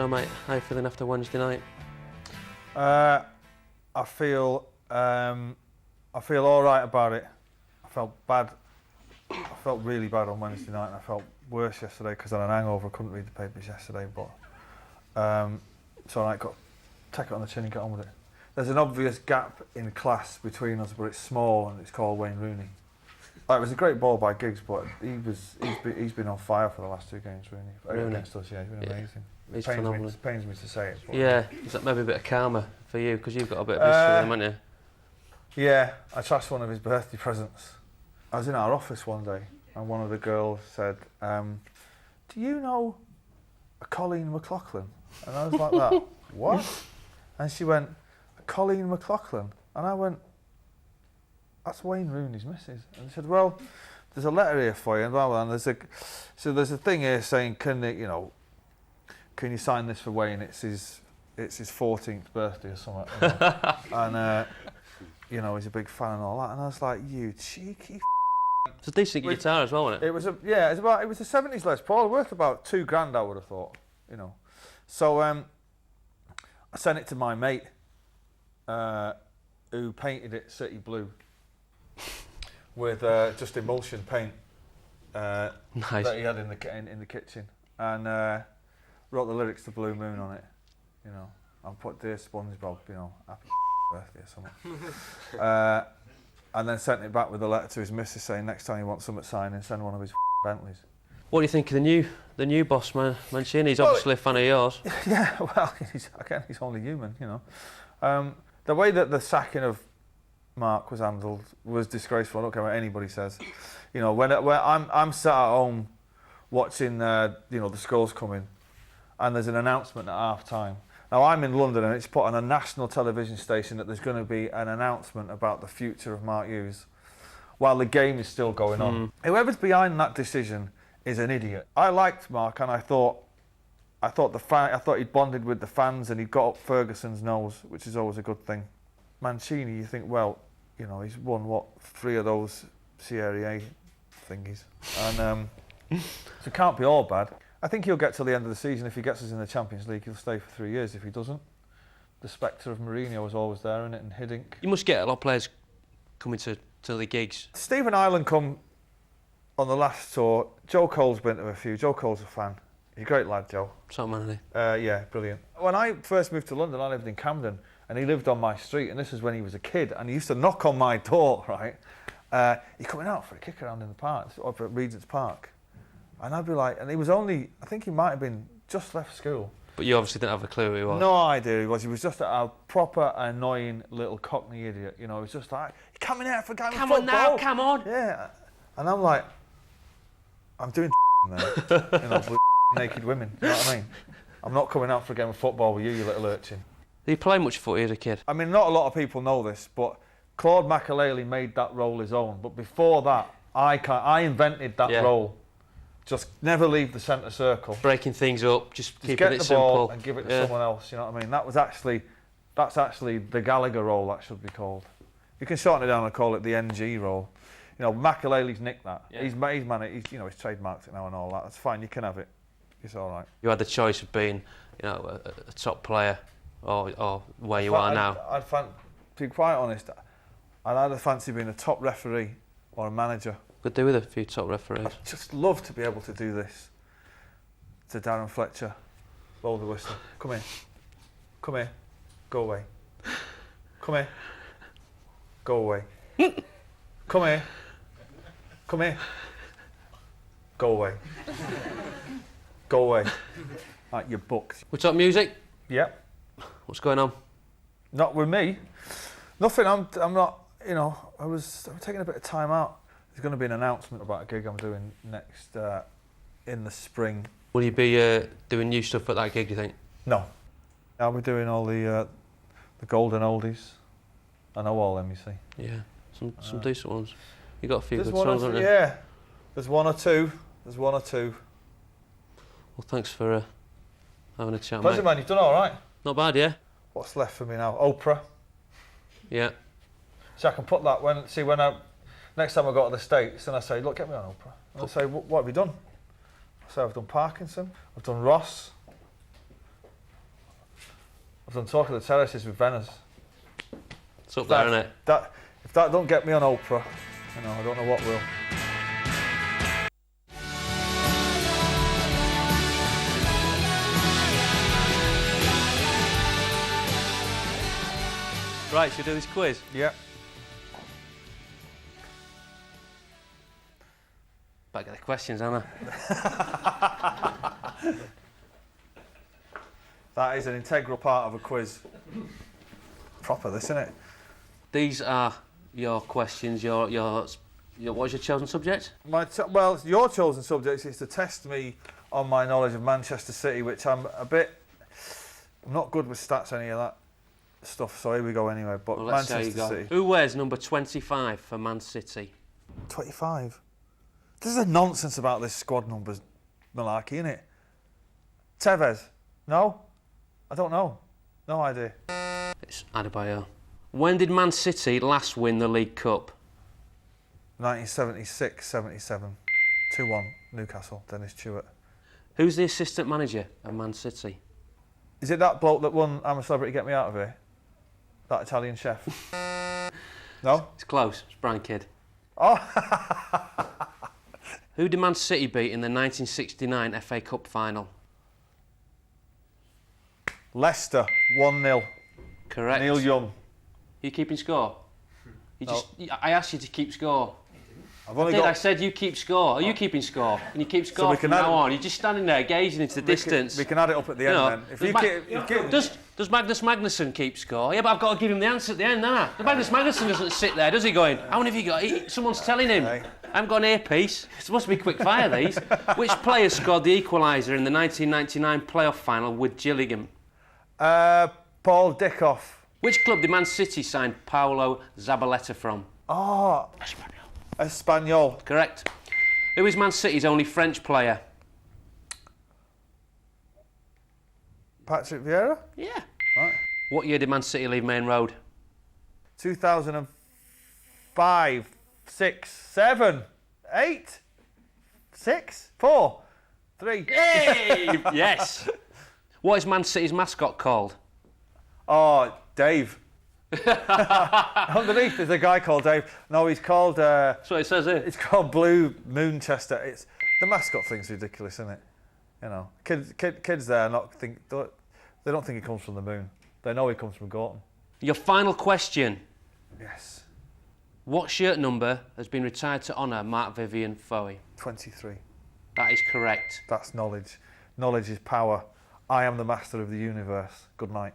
So, mate, how are you feeling after Wednesday night? I feel all right about it. I felt bad. I felt really bad on Wednesday night, and I felt worse yesterday because I had an hangover. I couldn't read the papers yesterday, but so I got to take it on the chin and get on with it. There's an obvious gap in class between us, but it's small, and it's called Wayne Rooney. It was a great ball by Giggs, but he's been on fire for the last 2 games, really. Against us, yeah, he's been amazing. It pains me to say it. But yeah, is that maybe a bit of karma for you, because you've got a bit of history with him, haven't you? Yeah, I trashed one of his birthday presents. I was in our office one day, and one of the girls said, do you know a Colleen McLaughlin? And I was like that, what? And she went, a Colleen McLaughlin? And I went, that's Wayne Rooney's missus. And she said, well, there's a letter here for you, and blah, blah, and there's a thing here saying, can you sign this for Wayne? It's his 14th birthday or something. And he's a big fan and all that. And I was like, you cheeky. It's a decent guitar as well, isn't it? It was a 70s Les Paul, worth about $2,000, I would have thought. So I sent it to my mate, who painted it city blue with just emulsion paint nice. that he had in the kitchen, and wrote the lyrics to Blue Moon on it. And put Dear SpongeBob, happy birthday or something. And then sent it back with a letter to his missus saying next time he wants something signed, send one of his Bentleys. What do you think of the new boss, man? Mancini? He's obviously a fan of yours. Yeah, well, he's only human, The way that the sacking of Mark was handled was disgraceful. I don't care what anybody says. When I'm sat at home watching, the scores coming, and there's an announcement at half time. Now, I'm in London, and it's put on a national television station that there's going to be an announcement about the future of Mark Hughes while the game is still going on. Whoever's behind that decision is an idiot. I liked Mark, and I thought he'd bonded with the fans, and he got up Ferguson's nose, which is always a good thing. Mancini, you think, well, he's won 3 of those Serie A thingies, and so it can't be all bad. I think he'll get till the end of the season. If he gets us in the Champions League, he'll stay for 3 years. If he doesn't, the spectre of Mourinho was always there, innit? And Hiddink. You must get a lot of players coming to the gigs. Stephen Ireland come on the last tour. Joe Cole's been to a few. Joe Cole's a fan. He's a great lad, Joe. Top man, isn't he? Yeah, brilliant. When I first moved to London, I lived in Camden, and he lived on my street, and this was when he was a kid, and he used to knock on my door, right? He's coming out for a kick around in the park, up at Regent's Park. And I'd be like, and he was only, I think he might have been just left school. But you obviously didn't have a clue who he was. No idea who he was. He was just a proper annoying little Cockney idiot. He was just like, you're coming out for a game of football. Come on now, come on. Yeah. And I'm like, I'm doing there. Naked women, you know what I mean? I'm not coming out for a game of football with you little urchin. Did you play much footy as a kid? I mean, not a lot of people know this, but Claude Makelele made that role his own. But before that, I invented that role. Just never leave the centre circle. Breaking things up, just keeping get it the simple. Ball and give it to someone else, you know what I mean? That's actually the Gallagher role, that should be called. You can shorten it down and call it the NG role. Makelele's nicked that. Yeah. He's trademarked it now and all that. That's fine, you can have it. It's all right. You had the choice of being, a top player or where you are now. To be quite honest, I'd either fancy being a top referee or a manager. Could do with a few top referees. I'd just love to be able to do this. To Darren Fletcher, blow the whistle. Come here, go away. Come here, go away. Come here, go away. Go away. Right, you're booked. We talk music? Yep. What's going on? Not with me. Nothing. I'm not. I'm taking a bit of time out. There's going to be an announcement about a gig I'm doing next in the spring. Will you be doing new stuff at that gig, do you think? No. I'll be doing all the golden oldies. I know all them, you see. Yeah, some decent ones. You got a few good songs, haven't you? Yeah. There's one or two. Well, thanks for having a chat, Pleasure, mate. man. You've done all right. Not bad, yeah. What's left for me now? Oprah. Yeah. So I can put that next time I go to the States, and I say, look, get me on Oprah. And I say, what have you done? I say, I've done Parkinson, I've done Ross, I've done Talk of the Terraces with Venice. It's up there, isn't it? If that don't get me on Oprah, I don't know what will. Right, should we do this quiz? Yeah. Better get the questions, Anna. That is an integral part of a quiz. Proper, this, isn't it? These are your questions. Your what's your chosen subject? Well, your chosen subject is to test me on my knowledge of Manchester City, which I'm not good with stats, any of that stuff. So here we go anyway. But Well, let's see how you Manchester go. City. Who wears number 25 for Man City? 25. This is a nonsense about this squad numbers malarkey, isn't it? Tevez? No? I don't know. No idea. It's Adebayo. When did Man City last win the League Cup? 1976-77. 2-1 Newcastle, Dennis Stewart. Who's the assistant manager of Man City? Is it that bloke that won I'm a Celebrity, Get Me Out of Here? That Italian chef? No? It's close. It's Brian Kidd. Oh! Who did Man City beat in the 1969 FA Cup final? Leicester, 1-0. Correct. Neil Young. You keeping score? I asked you to keep score. I said you keep score. Are you keeping score? And you keep score from now on. You're just standing there gazing into the distance. We can add it up at the end then. Does Magnus Magnusson keep score? Yeah, but I've got to give him the answer at the end, haven't I? Magnus Magnusson doesn't sit there, does he, going, how many have you got? Someone's telling him. Okay. I haven't got an earpiece. It's supposed to be quick fire, these. Which player scored the equaliser in the 1999 playoff final with Gillingham? Paul Dickoff. Which club did Man City sign Paulo Zabaleta from? Oh, Espanyol. Correct. Who is Man City's only French player? Patrick Vieira? Yeah. Right. What year did Man City leave Main Road? 2005, 6, 7, 8, 6, 4, 3. Hey! Yes. What is Man City's mascot called? Oh, Dave. Underneath there's a guy called Dave. No, he's called... That's what it says here. It's called Blue Moonchester. The mascot thing's ridiculous, isn't it? Kids there they don't think he comes from the moon. They know he comes from Gorton. Your final question. Yes. What shirt number has been retired to honour Mark Vivian Foe? 23. That is correct. That's knowledge. Knowledge is power. I am the master of the universe. Good night.